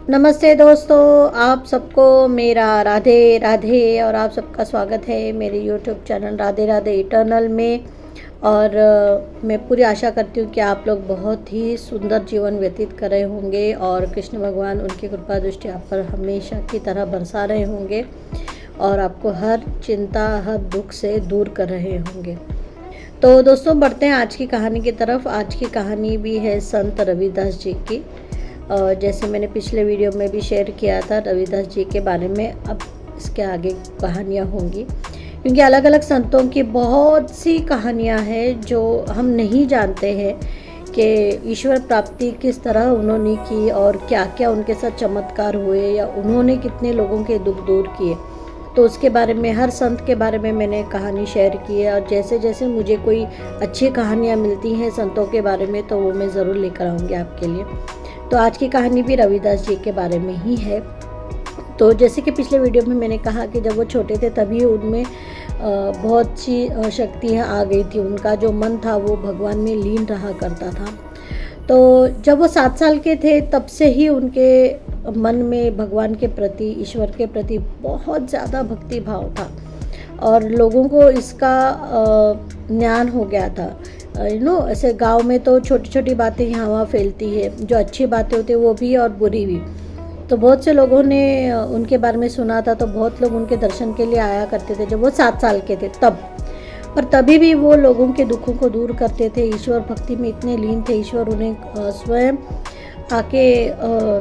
नमस्ते दोस्तों, आप सबको मेरा राधे राधे और आप सबका स्वागत है मेरे YouTube channel Radhe Radhe eternal में। और मैं पूरी आशा करती हूँ कि आप लोग बहुत ही सुंदर जीवन व्यतीत कर रहे होंगे और कृष्ण भगवान उनकी कृपा दृष्टि आप पर हमेशा की तरह बरसा रहे होंगे और आपको हर चिंता हर दुख से दूर कर रहे होंगे। तो दोस्तों, बढ़ते हैं आज की कहानी की तरफ। आज की कहानी भी है संत रविदास जी की। जैसे मैंने पिछले वीडियो में भी शेयर किया था रविदास जी के बारे में, अब इसके आगे कहानियाँ होंगी क्योंकि अलग अलग संतों की बहुत सी कहानियाँ हैं जो हम नहीं जानते हैं कि ईश्वर प्राप्ति किस तरह उन्होंने की और क्या क्या उनके साथ चमत्कार हुए या उन्होंने कितने लोगों के दुख दूर किए। तो उसके बारे में, हर संत के बारे में मैंने कहानी शेयर की है और जैसे जैसे मुझे कोई अच्छी कहानियाँ मिलती हैं संतों के बारे में तो वो मैं ज़रूर लेकर आऊँगी आपके लिए। तो आज की कहानी भी रविदास जी के बारे में ही है। तो जैसे कि पिछले वीडियो में मैंने कहा कि जब वो छोटे थे तभी उनमें बहुत सी शक्तियाँ आ गई थी। उनका जो मन था वो भगवान में लीन रहा करता था। तो जब वो 7 साल के थे तब से ही उनके मन में भगवान के प्रति, ईश्वर के प्रति बहुत ज़्यादा भक्ति भाव था और लोगों को इसका ज्ञान हो गया था। ऐसे गांव में तो छोटी छोटी बातें यहाँ वहाँ फैलती है, जो अच्छी बातें होती है वो भी और बुरी भी। तो बहुत से लोगों ने उनके बारे में सुना था, तो बहुत लोग उनके दर्शन के लिए आया करते थे जब वो 7 साल के थे तब। पर तभी भी वो लोगों के दुखों को दूर करते थे, ईश्वर भक्ति में इतने लीन थे। ईश्वर उन्हें स्वयं आके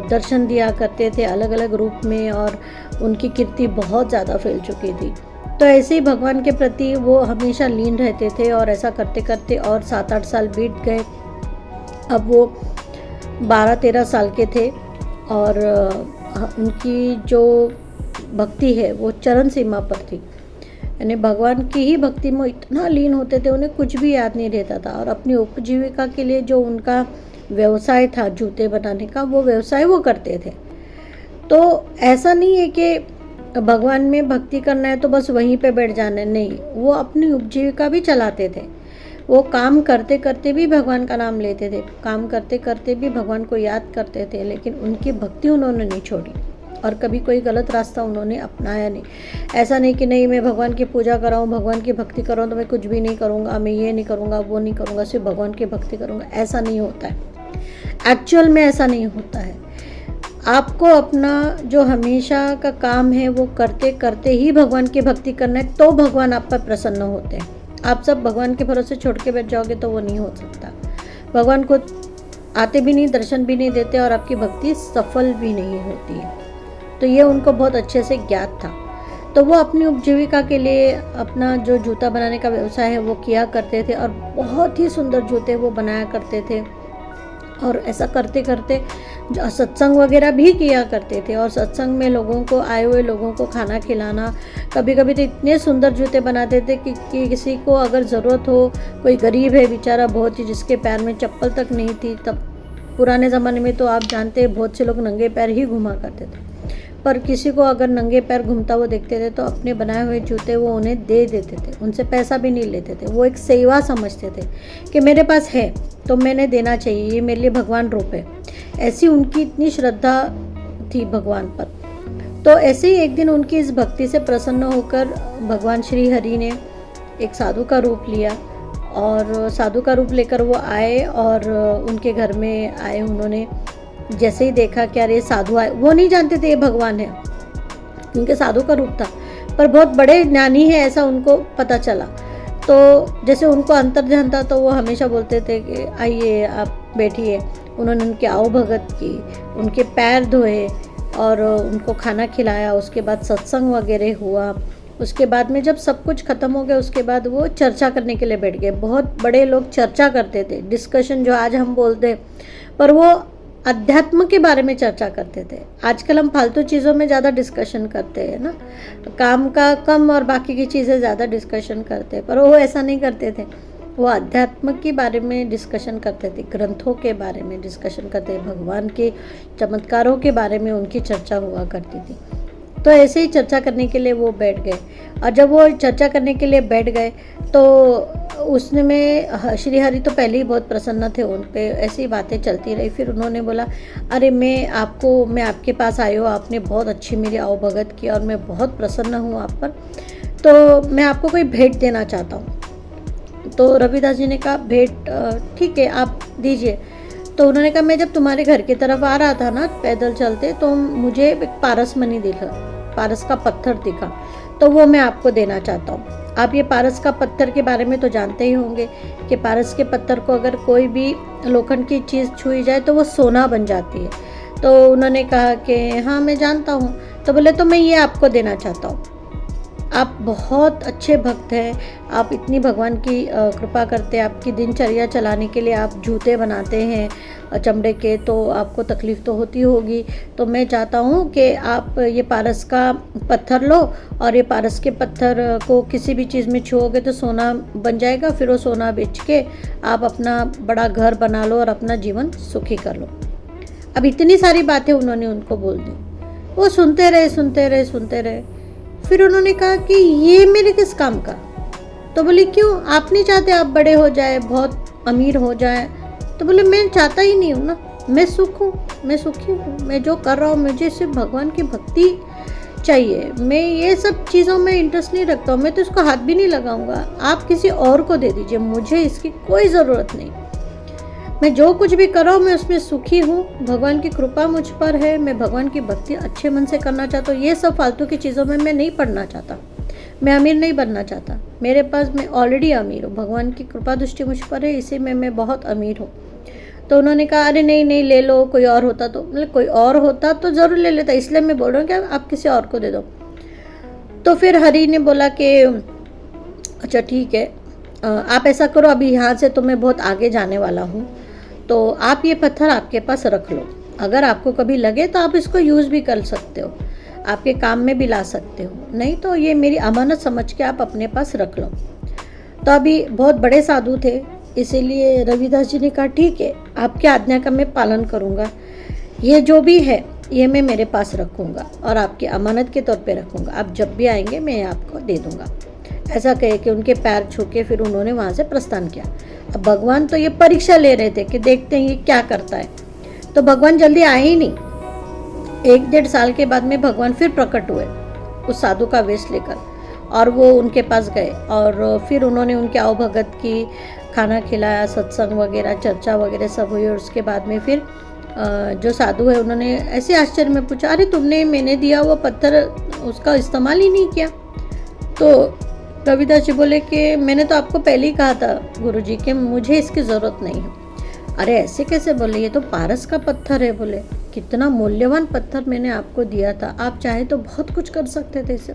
दर्शन दिया करते थे अलग अलग रूप में और उनकी कीर्ति बहुत ज़्यादा फैल चुकी थी। तो ऐसे ही भगवान के प्रति वो हमेशा लीन रहते थे और ऐसा करते करते और 7-8 साल बीत गए। अब वो 12-13 साल के थे और उनकी जो भक्ति है वो चरण सीमा पर थी। यानी भगवान की ही भक्ति में इतना लीन होते थे, उन्हें कुछ भी याद नहीं रहता था। और अपनी उपजीविका के लिए जो उनका व्यवसाय था जूते बनाने का, वो व्यवसाय वो करते थे। तो ऐसा नहीं है कि भगवान में भक्ति करना है तो बस वहीं पे बैठ जाना है, नहीं, वो अपनी उपजीविका भी चलाते थे। वो काम करते करते भी भगवान का नाम लेते थे, काम करते करते भी भगवान को याद करते थे, लेकिन उनकी भक्ति उन्होंने नहीं छोड़ी और कभी कोई गलत रास्ता उन्होंने अपनाया नहीं। ऐसा नहीं कि नहीं मैं भगवान की पूजा कर रहा हूँ, भगवान की भक्ति कर रहा हूँ तो मैं कुछ भी नहीं करूँगा, मैं ये नहीं करूँगा वो नहीं करूँगा, सिर्फ भगवान की भक्ति करूँगा, ऐसा नहीं होता है। एक्चुअल में ऐसा नहीं होता है। आपको अपना जो हमेशा का काम है वो करते करते ही भगवान की भक्ति करना है, तो भगवान आप पर प्रसन्न होते हैं। आप सब भगवान के भरोसे छोड़ के बैठ जाओगे तो वो नहीं हो सकता। भगवान को आते भी नहीं, दर्शन भी नहीं देते और आपकी भक्ति सफल भी नहीं होती है। तो ये उनको बहुत अच्छे से ज्ञात था। तो वो अपनी उपजीविका के लिए अपना जो जूता बनाने का व्यवसाय है वो किया करते थे और बहुत ही सुंदर जूते वो बनाया करते थे। और ऐसा करते करते सत्संग वगैरह भी किया करते थे और सत्संग में लोगों को, आए हुए लोगों को खाना खिलाना। कभी कभी तो इतने सुंदर जूते बनाते थे कि किसी को अगर ज़रूरत हो, कोई गरीब है बेचारा बहुत ही, जिसके पैर में चप्पल तक नहीं थी, तब पुराने ज़माने में तो आप जानते हैं बहुत से लोग नंगे पैर ही घुमा करते थे, पर किसी को अगर नंगे पैर घूमता हुआ देखते थे तो अपने बनाए हुए जूते वो उन्हें दे देते थे, उनसे पैसा भी नहीं लेते थे। वो एक सेवा समझते थे कि मेरे पास है तो मैंने देना चाहिए, ये मेरे लिए भगवान रूप है। ऐसी उनकी इतनी श्रद्धा थी भगवान पर। तो ऐसे ही एक दिन उनकी इस भक्ति से प्रसन्न होकर भगवान श्री हरि ने एक साधु का रूप लिया और साधु का रूप लेकर वो आए और उनके घर में आए। उन्होंने जैसे ही देखा कि अरे साधु आए, वो नहीं जानते थे ये भगवान है क्योंकि साधु का रूप था, पर बहुत बड़े ज्ञानी है ऐसा उनको पता चला। तो जैसे उनको अंतर्ध्यान था तो वो हमेशा बोलते थे कि आइए आप बैठिए। उन्होंने उनकी आओ भगत की, उनके पैर धोए और उनको खाना खिलाया। उसके बाद सत्संग वगैरह हुआ। उसके बाद में जब सब कुछ ख़त्म हो गया उसके बाद वो चर्चा करने के लिए बैठ गए। बहुत बड़े लोग चर्चा करते थे, डिस्कशन जो आज हम बोलते हैं, पर वो अध्यात्म के बारे में चर्चा करते थे। आजकल हम फालतू चीज़ों में ज़्यादा डिस्कशन करते हैं ना, काम का कम और बाकी की चीज़ें ज़्यादा डिस्कशन करते हैं, पर वो ऐसा नहीं करते थे। वो अध्यात्म के बारे में डिस्कशन करते थे, ग्रंथों के बारे में डिस्कशन करते थे, भगवान के चमत्कारों के बारे में उनकी चर्चा हुआ करती थी। तो ऐसे ही चर्चा करने के लिए वो बैठ गए और जब वो चर्चा करने के लिए बैठ गए तो उसने में श्री हरि तो पहले ही बहुत प्रसन्न थे उन पे, ऐसी बातें चलती रही। फिर उन्होंने बोला, अरे मैं आपके पास आई हूँ, आपने बहुत अच्छी मेरी आवभगत की और मैं बहुत प्रसन्न हूँ आप पर, तो मैं आपको कोई भेंट देना चाहता हूँ। तो रविदास जी ने कहा, भेंट ठीक है आप दीजिए। तो उन्होंने कहा, मैं जब तुम्हारे घर की तरफ आ रहा था ना पैदल चलते, तो मुझे एक पारस मणि दिखा, पारस का पत्थर दिखा, तो वो मैं आपको देना चाहता हूँ। आप ये पारस का पत्थर के बारे में तो जानते ही होंगे कि पारस के पत्थर को अगर कोई भी लोखंड की चीज़ छुई जाए तो वो सोना बन जाती है। तो उन्होंने कहा कि हाँ मैं जानता हूँ। तो बोले, तो मैं ये आपको देना चाहता हूँ। आप बहुत अच्छे भक्त हैं, आप इतनी भगवान की कृपा करते हैं, आपकी दिनचर्या चलाने के लिए आप जूते बनाते हैं चमड़े के, तो आपको तकलीफ़ तो होती होगी। तो मैं चाहता हूँ कि आप ये पारस का पत्थर लो, और ये पारस के पत्थर को किसी भी चीज़ में छुओगे तो सोना बन जाएगा, फिर वो सोना बेच के आप अपना बड़ा घर बना लो और अपना जीवन सुखी कर लो। अब इतनी सारी बातें उन्होंने उनको बोल दी। वो सुनते रहे। फिर उन्होंने कहा कि ये मेरे किस काम का। तो बोले, क्यों, आप नहीं चाहते आप बड़े हो जाए, बहुत अमीर हो जाए? तो बोले, मैं चाहता ही नहीं हूँ ना, मैं सुख हूँ, मैं सुखी हूँ, मैं जो कर रहा हूँ मुझे सिर्फ भगवान की भक्ति चाहिए, मैं ये सब चीज़ों में इंटरेस्ट नहीं रखता हूँ, मैं तो इसको हाथ भी नहीं लगाऊंगा, आप किसी और को दे दीजिए, मुझे इसकी कोई ज़रूरत नहीं। मैं जो कुछ भी कर रहा हूँ मैं उसमें सुखी हूँ, भगवान की कृपा मुझ पर है, मैं भगवान की भक्ति अच्छे मन से करना चाहता हूँ। ये सब फालतू की चीज़ों में मैं नहीं पढ़ना चाहता, मैं अमीर नहीं बनना चाहता। मेरे पास, मैं ऑलरेडी अमीर हूँ, भगवान की कृपा दृष्टि मुझ पर है, इसी में मैं बहुत अमीर हूँ। तो उन्होंने कहा, अरे नहीं ले लो, कोई और होता तो, मतलब कोई और होता तो ज़रूर ले लेता, इसलिए मैं बोल रहा हूँ कि आप किसी और को दे दो। तो फिर हरि ने बोला कि अच्छा ठीक है, आप ऐसा करो, अभी यहाँ से तो मैं बहुत आगे जाने वाला हूँ, तो आप ये पत्थर आपके पास रख लो, अगर आपको कभी लगे तो आप इसको यूज़ भी कर सकते हो, आपके काम में भी ला सकते हो, नहीं तो ये मेरी अमानत समझ के आप अपने पास रख लो। तो अभी बहुत बड़े साधु थे, इसीलिए रविदास जी ने कहा, ठीक है, आपकी आज्ञा का मैं पालन करूँगा, ये जो भी है ये मैं मेरे पास रखूँगा और आपकी अमानत के तौर पे रखूँगा, आप जब भी आएंगे मैं आपको दे दूँगा। ऐसा कहे कि उनके पैर छू के फिर उन्होंने वहाँ से प्रस्थान किया। अब भगवान तो ये परीक्षा ले रहे थे कि देखते हैं ये क्या करता है, तो भगवान जल्दी आए ही नहीं। 1-1.5 साल के बाद में भगवान फिर प्रकट हुए उस साधु का वेश लेकर, और वो उनके पास गए और फिर उन्होंने उनके आवभगत की, खाना खिलाया, सत्संग वगैरह, चर्चा वगैरह सब हुई। और उसके बाद में फिर जो साधु है उन्होंने ऐसे आश्चर्य में पूछा, अरे तुमने मैंने दिया वो पत्थर उसका इस्तेमाल ही नहीं किया? तो रविदास जी बोले कि मैंने तो आपको पहले ही कहा था गुरुजी कि मुझे इसकी ज़रूरत नहीं है। अरे ऐसे कैसे बोले, ये तो पारस का पत्थर है। बोले, कितना मूल्यवान पत्थर मैंने आपको दिया था, आप चाहे तो बहुत कुछ कर सकते थे इसे।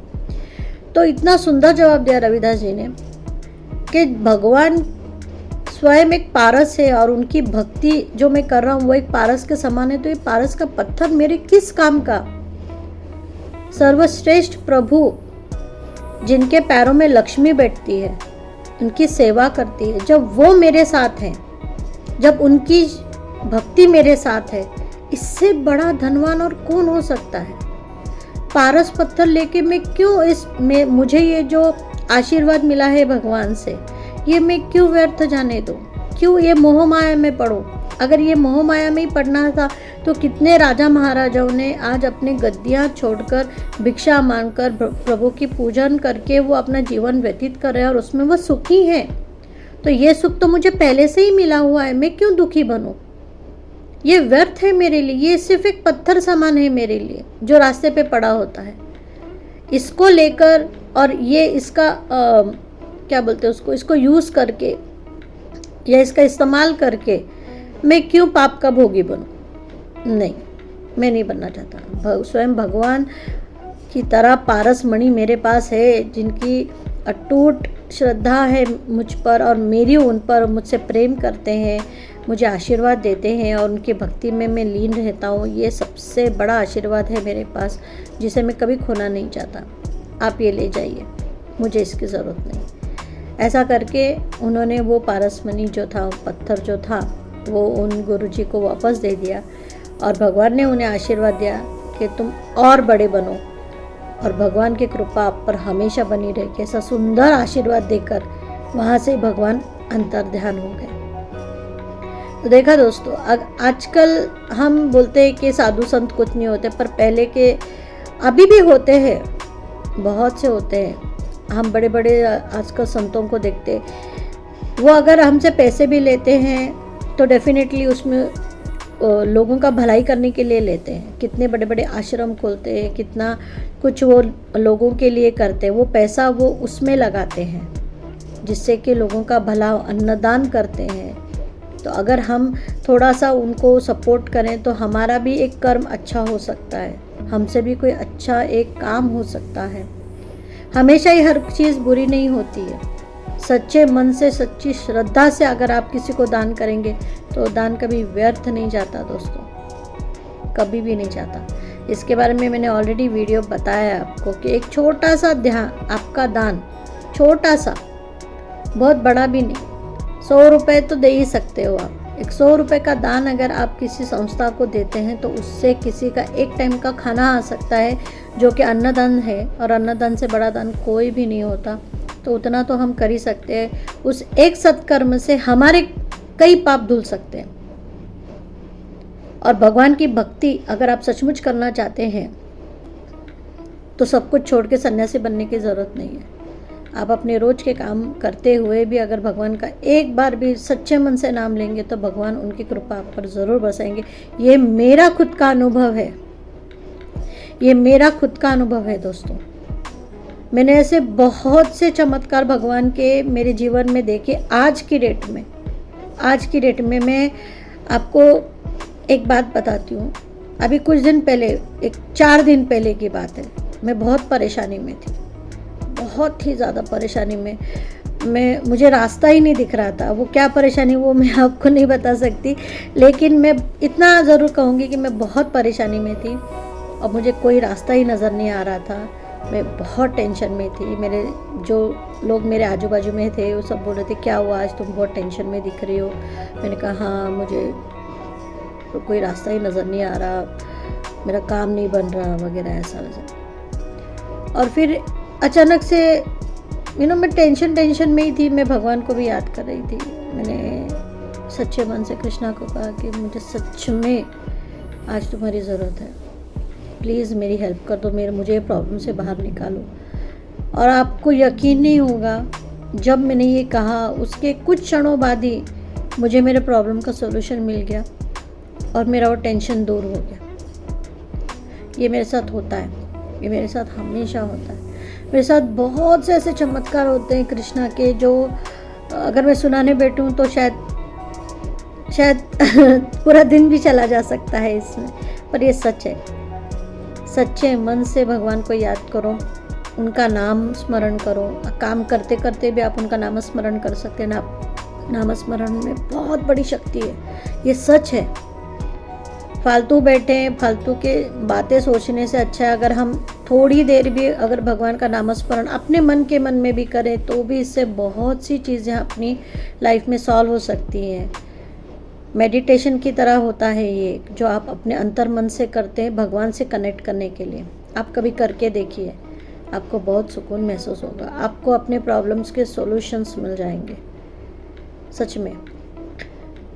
तो इतना सुंदर जवाब दिया रविदास जी ने कि भगवान स्वयं एक पारस है और उनकी भक्ति जो मैं कर रहा हूँ वो एक पारस के समान है, तो ये पारस का पत्थर मेरे किस काम का? सर्वश्रेष्ठ प्रभु जिनके पैरों में लक्ष्मी बैठती है, उनकी सेवा करती है, जब वो मेरे साथ हैं, जब उनकी भक्ति मेरे साथ है, इससे बड़ा धनवान और कौन हो सकता है? पारस पत्थर लेके मैं क्यों मुझे ये जो आशीर्वाद मिला है भगवान से, ये मैं क्यों व्यर्थ जाने दूँ? क्यों ये मोह माया में पढ़ूँ? अगर ये मोह माया में ही पढ़ना था तो कितने राजा महाराजाओं ने आज अपने गद्दियाँ छोड़कर, भिक्षा मांगकर, प्रभु की पूजन करके वो अपना जीवन व्यतीत कर रहे हैं और उसमें वो सुखी हैं। तो ये सुख तो मुझे पहले से ही मिला हुआ है, मैं क्यों दुखी बनूं? ये व्यर्थ है मेरे लिए, ये सिर्फ एक पत्थर समान है मेरे लिए जो रास्ते पे पड़ा होता है। इसको लेकर और ये इसका क्या बोलते हैं उसको, इसको यूज़ करके या इसका इस्तेमाल करके मैं क्यों पाप का भोगी बनूं? नहीं, मैं नहीं बनना चाहता। स्वयं भगवान की तरह पारस मणि मेरे पास है, जिनकी अटूट श्रद्धा है मुझ पर और मेरी उन पर, मुझसे प्रेम करते हैं, मुझे आशीर्वाद देते हैं और उनकी भक्ति में मैं लीन रहता हूँ। ये सबसे बड़ा आशीर्वाद है मेरे पास, जिसे मैं कभी खोना नहीं चाहता। आप ये ले जाइए, मुझे इसकी ज़रूरत नहीं। ऐसा करके उन्होंने वो पारस मणि जो था, पत्थर जो था, वो उन गुरुजी को वापस दे दिया और भगवान ने उन्हें आशीर्वाद दिया कि तुम और बड़े बनो और भगवान की कृपा आप पर हमेशा बनी रहे। ऐसा सुंदर आशीर्वाद देकर वहाँ से भगवान अंतर्ध्यान हो गए। तो देखा दोस्तों, आजकल हम बोलते हैं कि साधु संत कुछ नहीं होते, पर पहले के अभी भी होते हैं, बहुत से होते हैं। हम बड़े बड़े आजकल संतों को देखते, वो अगर हमसे पैसे भी लेते हैं तो डेफिनेटली उसमें लोगों का भलाई करने के लिए लेते हैं। कितने बड़े बड़े आश्रम खोलते हैं, कितना कुछ वो लोगों के लिए करते हैं। वो पैसा वो उसमें लगाते हैं जिससे कि लोगों का भला, अन्नदान करते हैं। तो अगर हम थोड़ा सा उनको सपोर्ट करें तो हमारा भी एक कर्म अच्छा हो सकता है, हमसे भी कोई अच्छा एक काम हो सकता है। हमेशा ही हर चीज़ बुरी नहीं होती है। सच्चे मन से, सच्ची श्रद्धा से अगर आप किसी को दान करेंगे तो दान कभी व्यर्थ नहीं जाता दोस्तों, कभी भी नहीं जाता। इसके बारे में मैंने ऑलरेडी वीडियो बताया आपको कि एक छोटा सा ध्यान, आपका दान छोटा सा, बहुत बड़ा भी नहीं, 100 रुपये तो दे ही सकते हो आप। एक 100 रुपये का दान अगर आप किसी संस्था को देते हैं तो उससे किसी का एक टाइम का खाना आ सकता है, जो कि अन्नदान है, और अन्नदान से बड़ा दान कोई भी नहीं होता। तो उतना तो हम कर ही सकते हैं। उस एक सत्कर्म से हमारे कई पाप धुल सकते हैं। और भगवान की भक्ति अगर आप सचमुच करना चाहते हैं तो सब कुछ छोड़ के सन्यासी बनने की ज़रूरत नहीं है। आप अपने रोज के काम करते हुए भी अगर भगवान का एक बार भी सच्चे मन से नाम लेंगे तो भगवान उनकी कृपा आप पर ज़रूर बरसाएंगे। ये मेरा खुद का अनुभव है, ये मेरा खुद का अनुभव है दोस्तों। मैंने ऐसे बहुत से चमत्कार भगवान के मेरे जीवन में देखे। आज की डेट में मैं आपको एक बात बताती हूँ। अभी कुछ दिन पहले, एक 4 दिन पहले की बात है, मैं बहुत परेशानी में थी, बहुत ही ज़्यादा परेशानी में मुझे रास्ता ही नहीं दिख रहा था। वो क्या परेशानी वो मैं आपको नहीं बता सकती, लेकिन मैं इतना ज़रूर कहूँगी कि मैं बहुत परेशानी में थी और मुझे कोई रास्ता ही नज़र नहीं आ रहा था। मैं बहुत टेंशन में थी। मेरे जो लोग मेरे आजू बाजू में थे वो सब बोल रहे थे, क्या हुआ आज तुम बहुत टेंशन में दिख रही हो। मैंने कहा हाँ, मुझे तो कोई रास्ता ही नज़र नहीं आ रहा, मेरा काम नहीं बन रहा वगैरह ऐसा वैसा। और फिर अचानक से मैं टेंशन में ही थी। मैं भगवान को भी याद कर रही थी। मैंने सच्चे मन से कृष्णा को कहा कि मुझे सच में आज तुम्हारी ज़रूरत है, प्लीज़ मेरी हेल्प कर दो, मुझे प्रॉब्लम से बाहर निकालो। और आपको यकीन नहीं होगा, जब मैंने ये कहा उसके कुछ क्षणों बाद ही मुझे मेरे प्रॉब्लम का सॉल्यूशन मिल गया और मेरा वो टेंशन दूर हो गया। ये मेरे साथ होता है, ये मेरे साथ हमेशा होता है। मेरे साथ बहुत से ऐसे चमत्कार होते हैं कृष्णा के, जो अगर मैं सुनाने बैठूं तो शायद पूरा दिन भी चला जा सकता है इसमें, पर ये सच है। सच्चे मन से भगवान को याद करो, उनका नाम स्मरण करो। काम करते करते भी आप उनका नाम स्मरण कर सकते हैं ना। नाम स्मरण में बहुत बड़ी शक्ति है, ये सच है। फालतू बैठे, फालतू के बातें सोचने से अच्छा है अगर हम थोड़ी देर भी अगर भगवान का नाम स्मरण अपने मन के मन में भी करें तो भी इससे बहुत सी चीज़ें अपनी लाइफ में सॉल्व हो सकती हैं। मेडिटेशन की तरह होता है ये, जो आप अपने अंतर मन से करते हैं भगवान से कनेक्ट करने के लिए। आप कभी करके देखिए, आपको बहुत सुकून महसूस होगा, आपको अपने प्रॉब्लम्स के सॉल्यूशंस मिल जाएंगे सच में।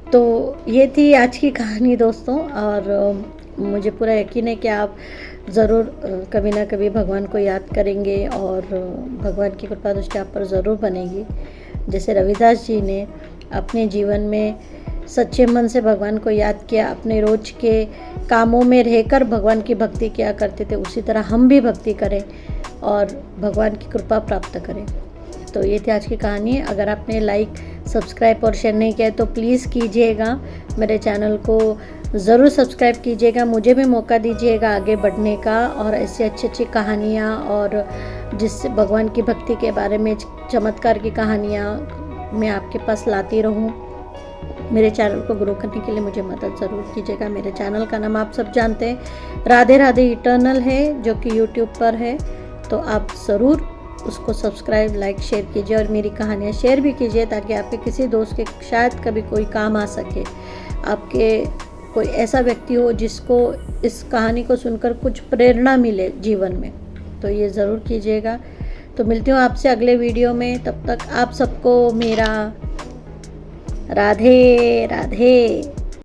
तो ये थी आज की कहानी दोस्तों, और मुझे पूरा यकीन है कि आप ज़रूर कभी ना कभी भगवान को याद करेंगे और भगवान की कृपा दृष्टि आप पर ज़रूर बनेगी। जैसे रविदास जी ने अपने जीवन में सच्चे मन से भगवान को याद किया, अपने रोज के कामों में रहकर भगवान की भक्ति किया करते थे, उसी तरह हम भी भक्ति करें और भगवान की कृपा प्राप्त करें। तो ये थी आज की कहानी। अगर आपने लाइक, सब्सक्राइब और शेयर नहीं किया तो प्लीज़ कीजिएगा। मेरे चैनल को ज़रूर सब्सक्राइब कीजिएगा, मुझे भी मौका दीजिएगा आगे बढ़ने का, और ऐसी अच्छी अच्छी कहानियाँ और जिससे भगवान की भक्ति के बारे में चमत्कार की कहानियाँ मैं आपके पास लाती रहूँ। मेरे चैनल को ग्रो करने के लिए मुझे मदद ज़रूर कीजिएगा। मेरे चैनल का नाम आप सब जानते हैं, राधे राधे इटर्नल है, जो कि यूट्यूब पर है। तो आप ज़रूर उसको सब्सक्राइब, लाइक, शेयर कीजिए और मेरी कहानियाँ शेयर भी कीजिए ताकि आपके किसी दोस्त के शायद कभी कोई काम आ सके। आपके कोई ऐसा व्यक्ति हो जिसको इस कहानी को सुनकर कुछ प्रेरणा मिले जीवन में, तो ये ज़रूर कीजिएगा। तो मिलती हूँ आपसे अगले वीडियो में, तब तक आप सबको मेरा राधे राधे।